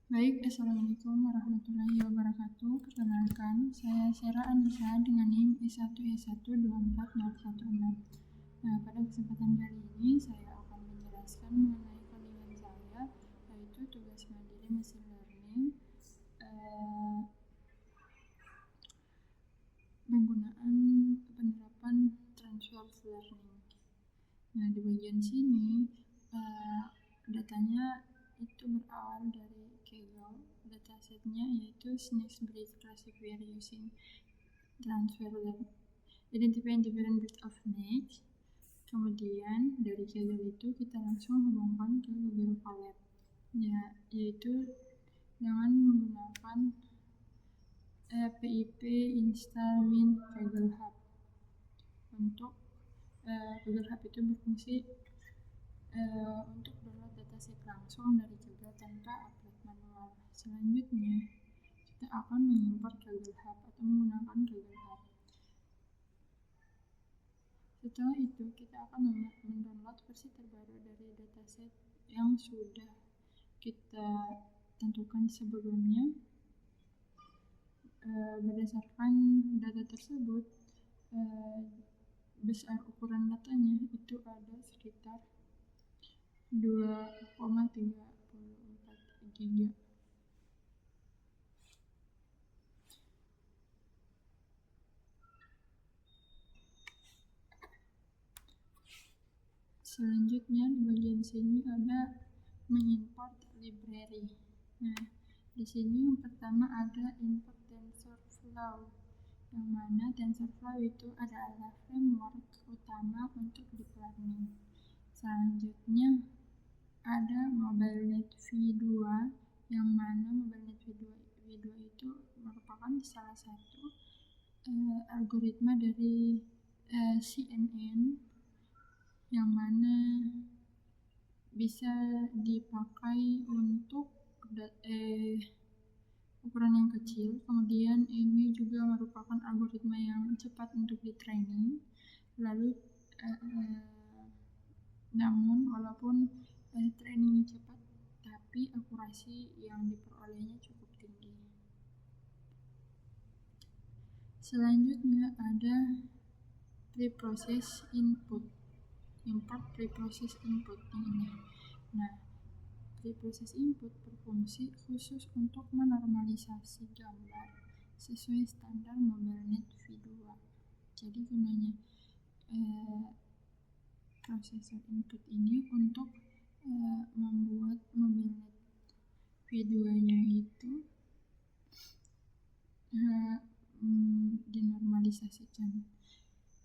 Baik, Assalamualaikum warahmatullahi wabarakatuh. Perkenalkan, saya Sera Anissa dengan NIM E1E1240116. Nah, pada kesempatan kali ini saya akan menjelaskan mengenai codingan saya, yaitu tugas mandiri machine learning, penggunaan penerapan transfer learning. Nah, di bagian sini datanya itu berawal dari Kaggle. Datasetnya yaitu snake breed classifier using transfer learning. Identify different breed of snakes. Kemudian dari Kaggle itu kita langsung hubungkan ke Google Colab, yaitu dengan menggunakan pip install min Kaggle Hub. Untuk Google Hub itu berfungsi untuk download dataset langsung dari Kaggle tanpa upload manual. Selanjutnya kita akan mengimport Kaggle Hub atau menggunakan Kaggle Hub. Setelah itu kita akan mendownload versi terbaru dari dataset yang sudah kita tentukan sebelumnya. Berdasarkan data tersebut, besar ukuran datanya itu ada sekitar 2,34 GB. Selanjutnya di bagian sini ada mengimport library. Nah, di sini yang pertama ada import TensorFlow, yang mana TensorFlow itu adalah framework utama untuk deep learning. Selanjutnya ada MobileNet V2, yang mana MobileNet V2 itu merupakan salah satu algoritma dari CNN, yang mana bisa dipakai untuk ukuran yang kecil. Kemudian ini juga merupakan algoritma yang cepat untuk di training. Lalu namun walaupun trainingnya cepat, tapi akurasi yang diperolehnya cukup tinggi. Selanjutnya ada preprocess input, import preprocess input ini. Nah, preprocess input berfungsi khusus untuk menormalisasi gambar sesuai standar MobileNet V2. Jadi gunanya prosesor input ini untuk membuat MobileNet V2-nya itu dinormalisasikan.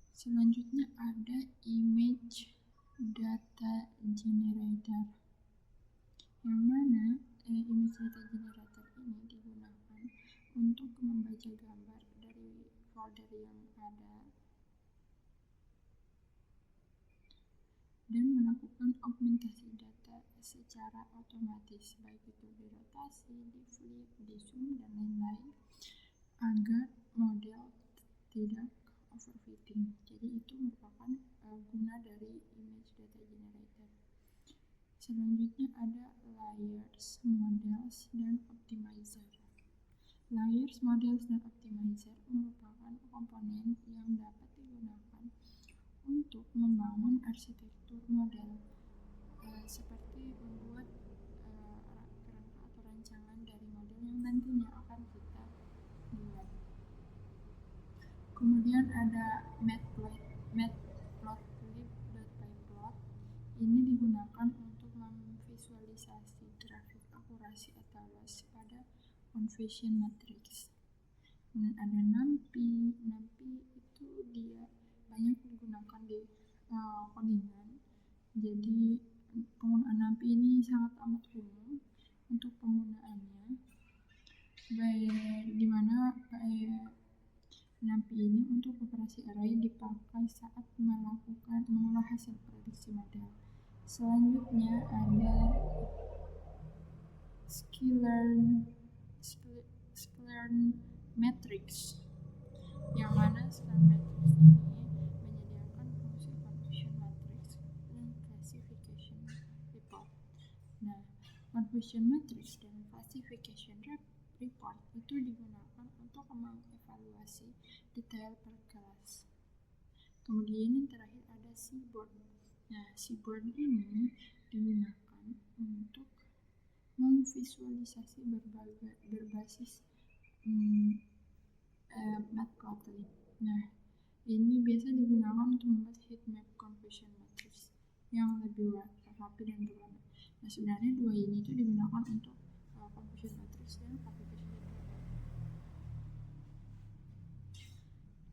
Selanjutnya ada image data generator, yang mana image data generator ini digunakan untuk membaca gambar dari folder yang ada dan melakukan augmentasi data secara otomatis, baik itu dirotasi, di flip, di zoom, dan lain-lain, agar model tidak overfitting. Jadi itu merupakan guna dari image data generator. Selanjutnya ada layers, models, dan optimizer. Layers, models, dan optimizer merupakan komponen yang dapat digunakan untuk membangun arsitektur model, seperti membuat kerangka atau rancangan dari model yang nantinya akan kita buat. Kemudian ada matplotlib.pyplot. Ini digunakan untuk memvisualisasi grafik akurasi atau loss pada conversion matrix. Kemudian ada NumPy. NumPy itu dia banyak digunakan di codingan. Jadi penggunaan NumPy ini sangat amat umum untuk penggunaannya, di mana NumPy ini untuk operasi array dipakai saat mengolah hasil prediksi model. Selanjutnya ada sklearn matrix, yang mana sklearn matrix ini menyediakan fungsi confusion matrix dan classification report. Nah, confusion matrix dan classification report itu digunakan untuk mengevaluasi detail per kelas. Kemudian yang terakhir ada Seaborn. Nah, Seaborn ini digunakan untuk memvisualisasi berbasis Matplotlib. Nah, ini biasa digunakan untuk membuat heatmap confusion matrix yang lebih rapi dan berwarna. Nah, sebenarnya dua ini itu digunakan untuk confusion matrix dan application data.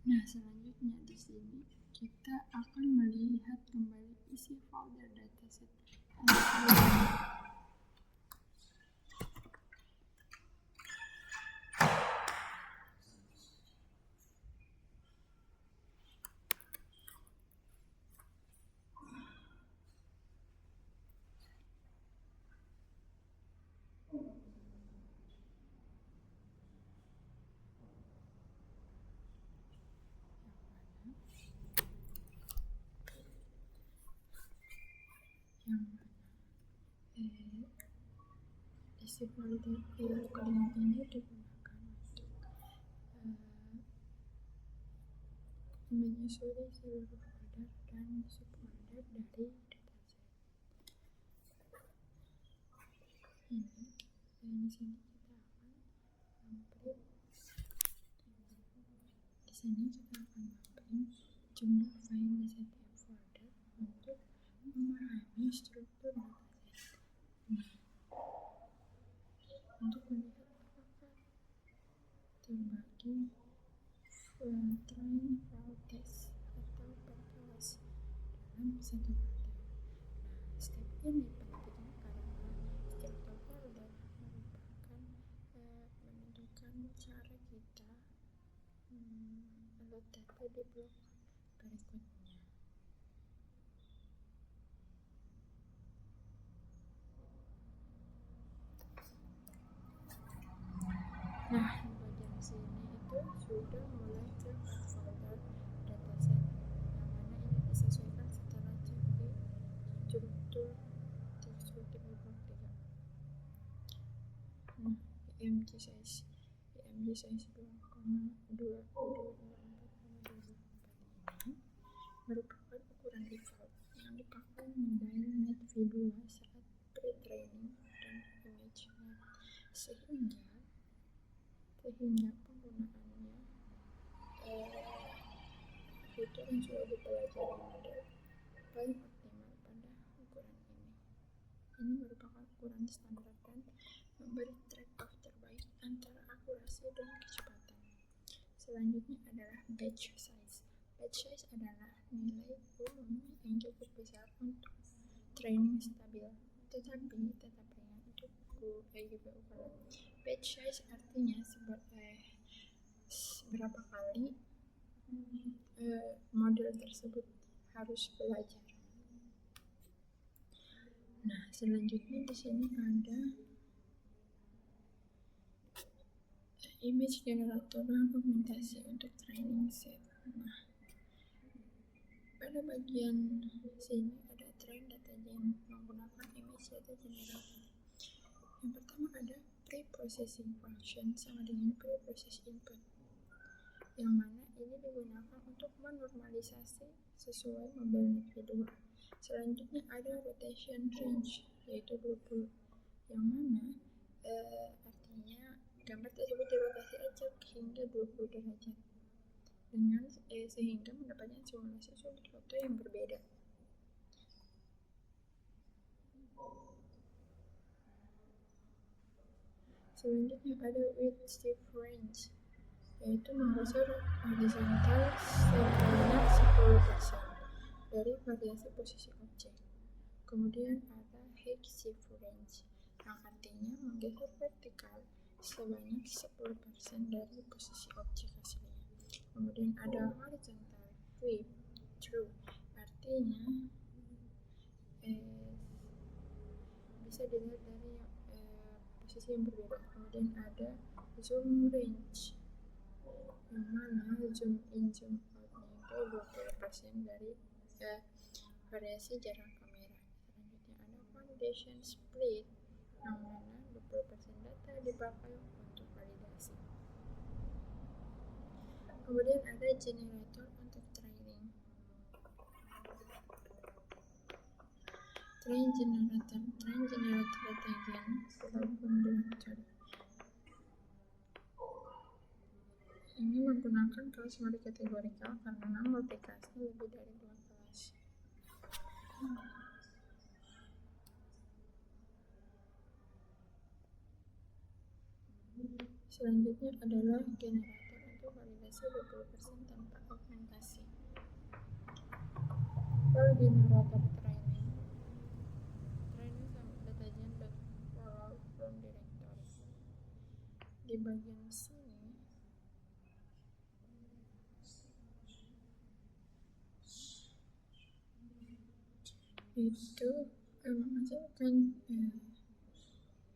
Nah, selanjutnya di sini kita akan melihat kembali isi folder dataset. Isi folder koordinat ini digunakan untuk menyusuri seluruh folder dan subfolder dari dataset. Di sini kita akan memprint. Di sini kita akan memprint jumlah file di setiap folder untuk memahami struktur dataset. Untuk melihat apakah terbagi train file test atau per kelas dalam satu folder. Nah, step ini penting karena struktur folder merupakan menentukan cara kita load data di blok berikutnya. Nah, di bagian sini itu sudah mulai terbuat folder dataset, yang mana ini disesuaikan secara cek di struktur tersebut di blok 3. Nah, img size 2,264,24 ini merupakan ukuran default yang dipakai mobile net V2 saat pre-training dan image net, sehingga penggunaannya fitur yang sudah dipelajari model paling optimal pada ukuran ini. Ini merupakan ukuran standar dan memberi trade-off terbaik antara akurasi dan kecepatan. Selanjutnya adalah batch size. Batch size adalah nilai volume yang cukup besar untuk training stabil, tetapi tetap ringan untuk juga ukuran. Batch size artinya berapa kali model tersebut harus belajar. Nah, selanjutnya di sini ada image generator argumentasi untuk training set. Nah, pada bagian sini ada train data gen menggunakan image data generator. Yang pertama ada pre-processing function sama dengan pre-process input, yang mana ini digunakan untuk menormalisasi sesuai mobile net V2. Selanjutnya ada rotation range, yaitu 20, yang mana artinya gambar tersebut dirotasi acak hingga 20 derajat dengan sehingga mendapatkan simulasi sudut foto yang berbeda. Selanjutnya ada width difference, yaitu menggeser horizontal sebanyak 10% dari variasi posisi objek. Kemudian ada height difference, yang artinya menggeser vertikal sebanyak 10% dari posisi objek aslinya. Kemudian ada horizontal flip through, artinya bisa dilihat dari posisi yang berbeda. Kemudian ada zoom range, yang mana zoom in zoom out-nya itu 20% dari variasi jarak kamera. Selanjutnya ada foundation split, yang mana 20% data dipakai untuk validasi. Kemudian ada generator untuk training. Train generator again problem directory. Ini menggunakan kelas mode kategorikal karena multicast lebih dari 2 kelas. Selanjutnya adalah generator untuk validasi 20% tanpa augmentasi. Kalau generator training sama datagen.follow from directory. Di bagian sini itu menghasilkan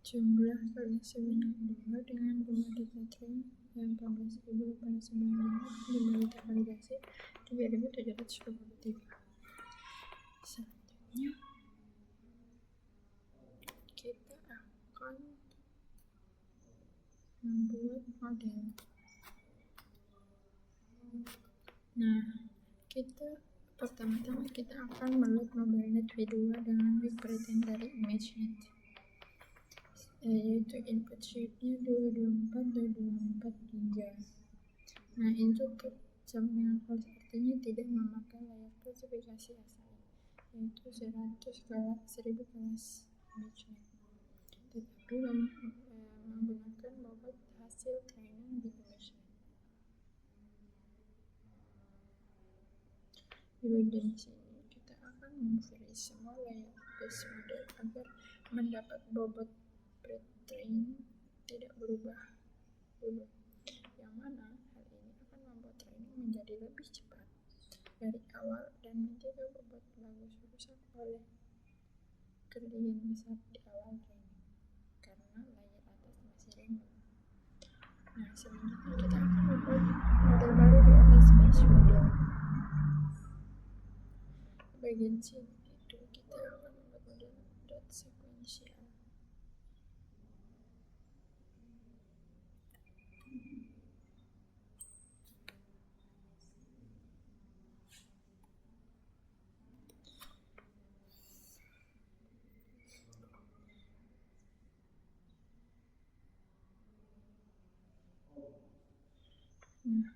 jumlah kali sebanyak 2 dengan jumlah data train yang 14.000 pada 9 jumlah data validasi 3.723. Selanjutnya kita akan membuat model. Nah, pertama-tama kita akan meload MobileNet V2 dengan weak pretend dari ImageNet, yaitu input shape-nya 224 GB. Nah, itu sama dengan false, artinya tidak memakai layar spesifikasi asal, yaitu 1000 kelas ImageNet, tetapi menggunakan bobot hasil training di ImageNet. Di bagian sini kita akan memveri semua layer base model agar mendapat bobot pre-train tidak berubah dulu, yang mana hal ini akan membuat training menjadi lebih cepat dari awal dan mencegah bobot bagus rusak oleh kerugian besar di awal training karena layer atas masih ringan. Nah, selanjutnya kita akan membuat model baru di atas base model. Bagian sini itu kita akan membuat model dot sequential. Nah,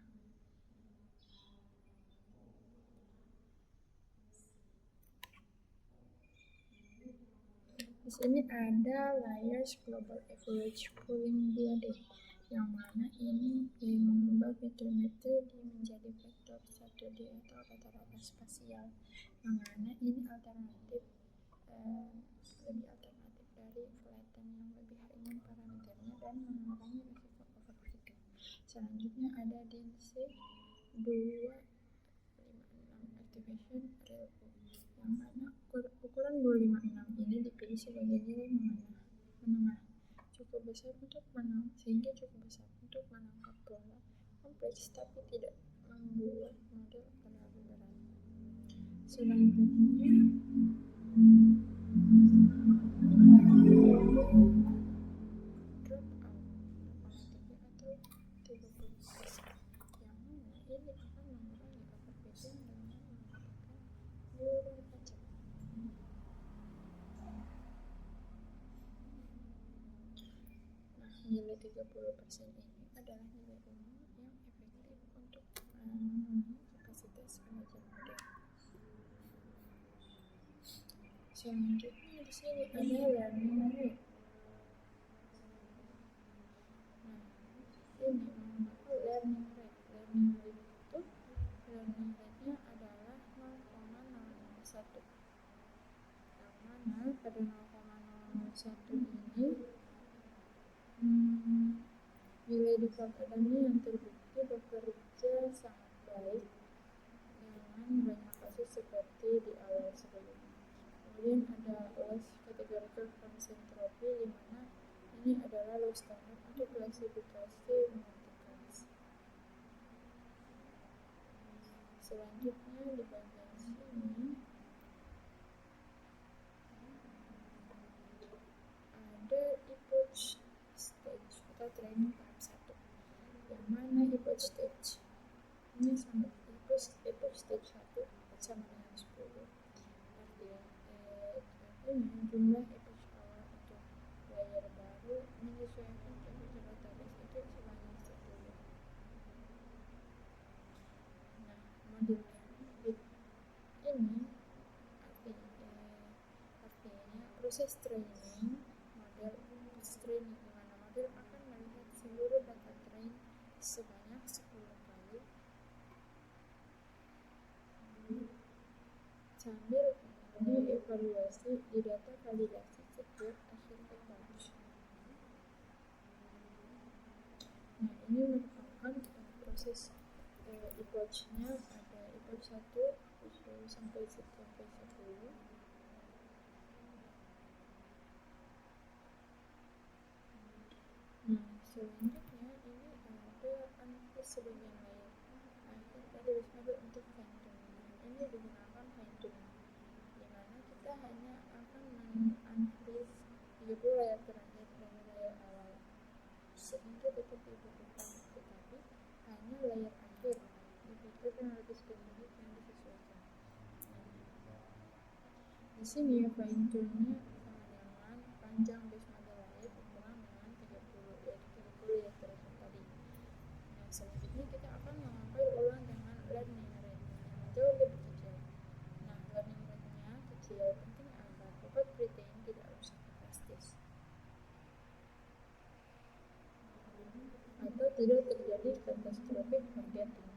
di sini ada layers global average pooling 2D, yang mana ini mengubah vektormetri menjadi vektor 1D atau rata-rata spasial, yang mana ini lebih alternatif dari flatten yang lebih ringan parameternya dan mengurangi risiko overfitting. Selanjutnya ada DNC 256 activation RealU, yang mana ukuran 256 ini dipilih sebagai nilai menengah, cukup besar untuk sehingga cukup besar untuk menangkap pola kompleks tapi tidak membuat model terlalu berat. Selanjutnya drop out 0,3 atau 30%, yang mana ini akan mengurangi overfitting dengan menggunakan neuron acak. Nah, nilai 30% ini adalah nilai umum yang efektif untuk memenuhi kapasitas imagen model. Selanjutnya di sini ada learning rate. Nah, ini menggunakan learning rate. Learning rate-nya adalah 0,001, yang mana pada 0,001 ini nilai default Adamnya yang terbukti bekerja sangat baik dengan banyak kasus seperti di awal sebelumnya. Kemudian ada loss categorical consentropy, di mana ini adalah low standard untuk klasifikasi multiclass. Selanjutnya di bagian sini ada epoch epoch stage. Ini sama epoch stage 1 sama dengan 10. Artinya jumlah epoch awal untuk layer baru menyesuaikan capital database itu sebanyak 10. Nah, model bit ini artinya proses training model training, di mana model akan melihat seluruh data train sebanyak 10 kali sambil dievaluasi di data validasi setiap akhir epoch. Nah, ini merupakan proses epoch-nya ada epoch 1 sampai 10. Nah, selanjutnya ini ada sebagian layer akhir dari Wismada untuk fine tuning. Ini digunakan fine tuning, dimana kita hanya akan men-unfreeze 30 layer terakhir dari layer awal, sehingga tetap dibutuhkan, tetapi hanya layer akhir dibutuhkan lebih spesifik yang disesuaikan. Di sini fine tuningnya sama dengan panjang Wismada layer dikurang dengan 30, yaitu 30 layer terakhir tadi. Nah, selanjutnya kita akan mengompil ulang dengan learning rate yang jauh lebih kecil. Nah, learning rate-nya kecil penting agar bobot protein tidak rusak drastis atau tidak terjadi catastrophic forgetting.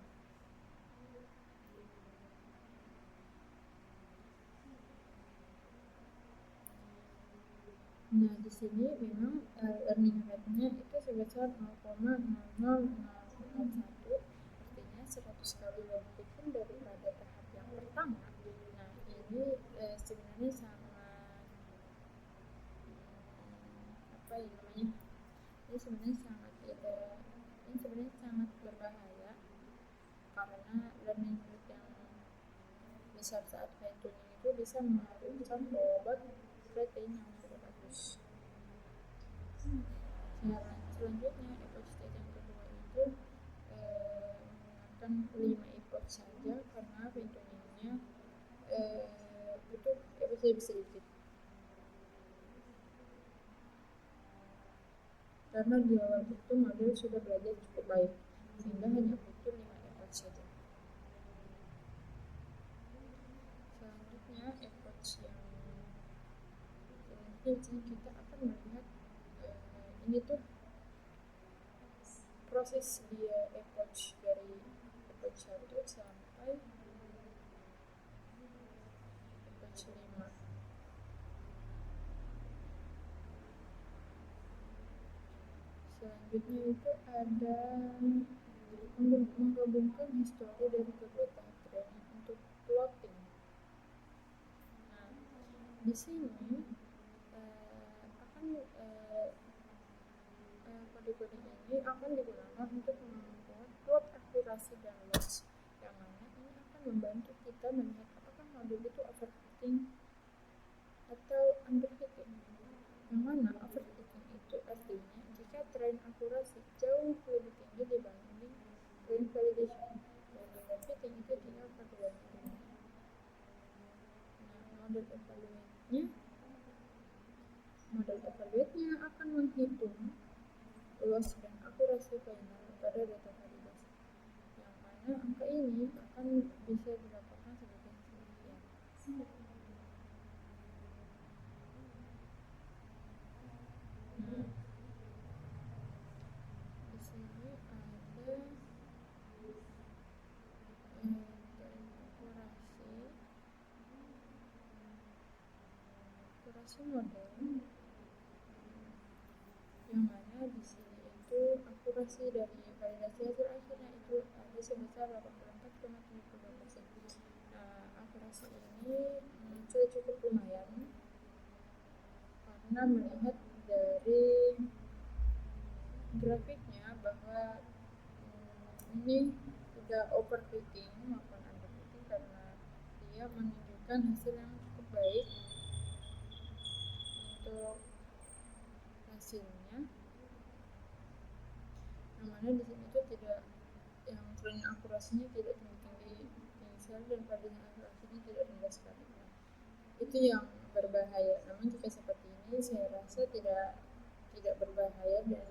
Nah, di sini memang learning rate-nya itu sebesar 0,00001, artinya 100 kali lebih kecil daripada tahap yang pertama. Nah, ini sebenarnya sangat ini sebenarnya sangat berbahaya, karena learning rate yang besar saat fine tuning itu bisa mengharumkan bobot protein yang sudah bagus. Selanjutnya epoch stage yang kedua itu menggunakan 5 epoch saja, karena fine tuningnya butuh epoch lebih sedikit, karena di awal itu model sudah belajar cukup baik, sehingga hanya butuh 5 epoch saja. Selanjutnya epoch yang selanjutnya kita akan melihat ini tuh proses dia epoch dari epoch 1 sampai epoch 5. Selanjutnya itu ada menggabungkan histori dari kedua tahap training untuk plotting. Nah, di sini kode-kode ini akan digunakan untuk membuat plot akurasi dan loss, yang mana ini akan membantu kita melihat apakah model itu overfitting atau underfitting. Yang mana overfitting itu artinya jika train akurasi jauh lebih tinggi dibanding train validation, dan underfitting itu jika keduanya rendah. Nah, model evaluate-nya akan menghitung loss dan akurasi final pada data validasi, yang mana angka ini akan bisa dilaporkan sebagai demikian. Nah, di sini ada akurasi model, yang mana di sini itu akurasi dari validasi hasil akhirnya itu ada sebesar 84,72%. Nah, akurasi ini sudah cukup lumayan, karena melihat dari grafiknya bahwa ini tidak overfitting maupun underfitting, karena dia menunjukkan hasil yang cukup baik untuk hasilnya, yang mana di sini itu tidak dan akurasinya tidak tinggi sekali dan validasi akurasinya tidak rendah sekali. Itu yang berbahaya. Namun jika seperti ini saya rasa tidak berbahaya dan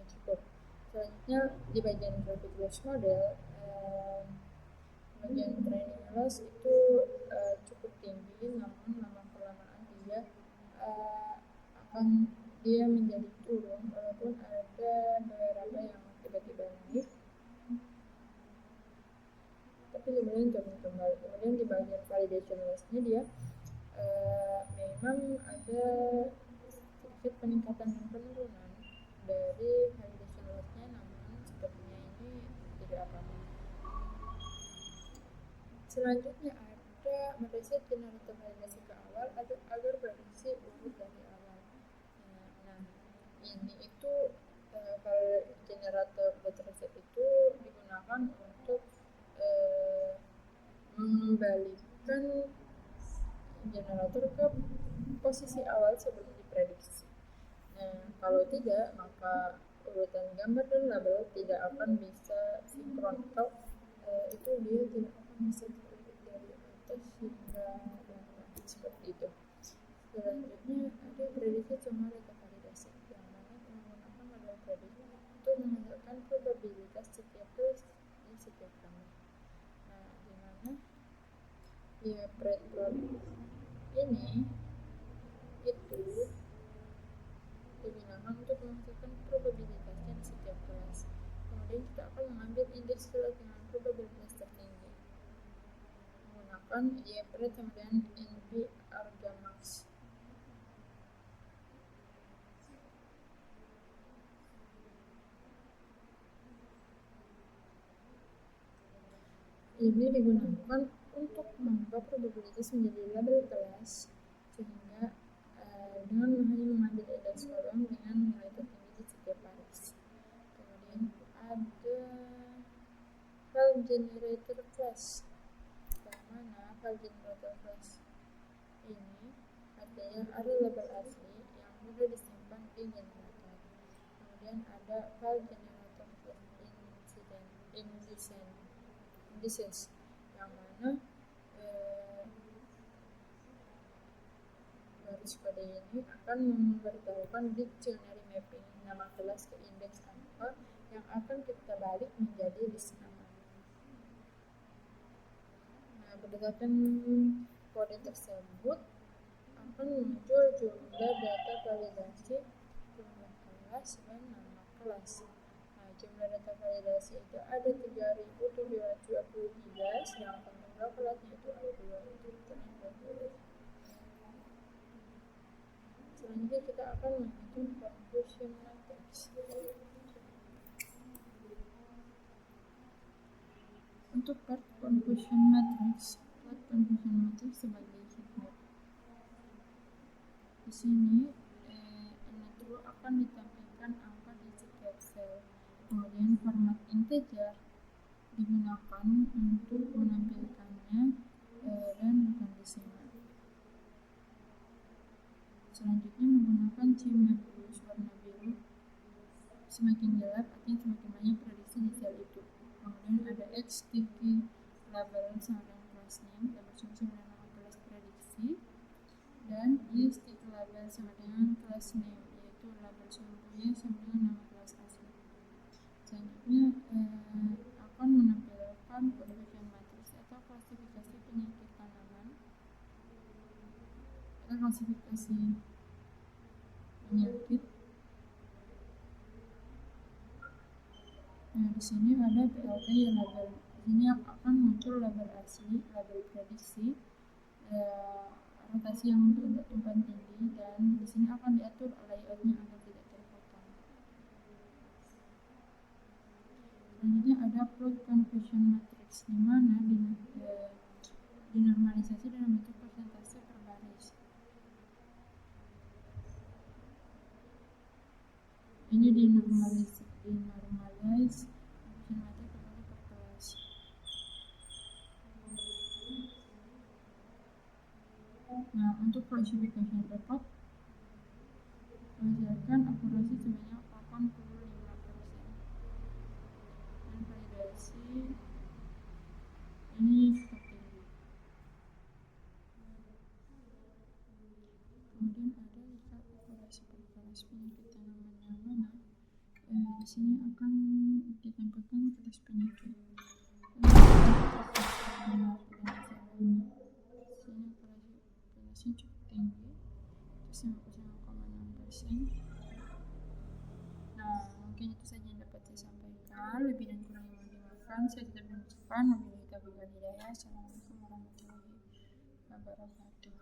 cukup. Selanjutnya di bagian graphic loss model, bagian training loss itu cukup tinggi, namun lama kelamaan dia menjadi turun walaupun ada beberapa yang tiba-tiba naik, tapi kemudian turun kembali. Kemudian di bagian validation loss-nya dia memang ada sedikit peningkatan dan penurunan dari validation loss-nya, namun sepertinya ini tidak apa-apa. Selanjutnya ada mereset generator validasi ke awal agar prediksi urut dari awal. Nah, ini itu kalau generator dataset itu digunakan untuk mengembalikan generator ke posisi awal sebelum diprediksi. Nah, kalau tidak, maka urutan gambar dan label tidak akan bisa sinkron, atau itu dia tidak akan bisa diurut dari atas hingga bawah, seperti itu. Selanjutnya ada prediksi cuma data validasi, yang mana menggunakan model prediksi untuk menghasilkan probabilitas setiap kelas di setiap gambar. Nah, di mana ya predprod ini itu digunakan untuk menghasilkan probabilitasnya di setiap kelas. Kemudian kita akan mengambil indeks kelas dengan probabilitas tertinggi menggunakan YPRED kemudian NP Argamax. Ini digunakan untuk mengubah probabilitas menjadi label kelas, sehingga dengan hanya mengambil indeks kolom dengan nilai tertinggi di setiap baris. Kemudian ada file generator class, yang mana file generator class ini artinya ada label asli yang mudah disimpan di generator. Kemudian ada file generator class indices, yang mana baris kode ini akan memberitahukan dictionary mapping nama kelas ke indeks angka yang akan kita balik menjadi list nama. Nah, berdasarkan kode tersebut akan muncul jumlah data validasi, jumlah kelas, dan nama kelas. Nah, jumlah data validasi itu ada 3.723, sedangkan jumlah kelasnya itu ada 2. Selanjutnya kita akan menghitung confusion matrix. Untuk part confusion matrix sebagai headmap. Di sini Netru akan ditampilkan angka di setiap sel. Kemudian format integer digunakan untuk menampilkannya dan bukan desimal. Selanjutnya menggunakan CMap rules warna biru. Semakin gelap artinya semakin banyak prediksi di sel itu. Kemudian ada X sticky label sama dengan class name, label sama dengan nama kelas prediksi, dan Y sticky label sama dengan class name, yaitu label sumbernya sama dengan nama kelas asli. Selanjutnya akan menampilkan confusion matrix atau klasifikasi penyakit tanaman atau klasifikasi penyakit. Nah, di sini ada PLT label. Di sini akan muncul label asli, label prediksi, rotasi yang untuk tumpuan tinggi, dan di sini akan diatur layoutnya agar tidak terpotong. Selanjutnya ada plot confusion matrix, di mana dinormalisasi dalam bentuk persentase per baris. Ini dinormalize confusion matrix terbatas per kelas. Nah, untuk classification report menghasilkan akurasi sebanyak 85%, dan kalkulasi ini seperti ini. Kemudian ada jika kalkulasi kelas penyakit tanaman yang mana, di sini akan ditampilkan kelas penyakit. Sini kalkulasi cukup tinggi, 99,6%. Nah, mungkin itu saja yang dapat saya sampaikan. Lebih dan kurangnya mohon dimaafkan. Saya tidak mengucapkan wabillahi taufiq wal hidayah. Assalamualaikum warahmatullahi wabarakatuh.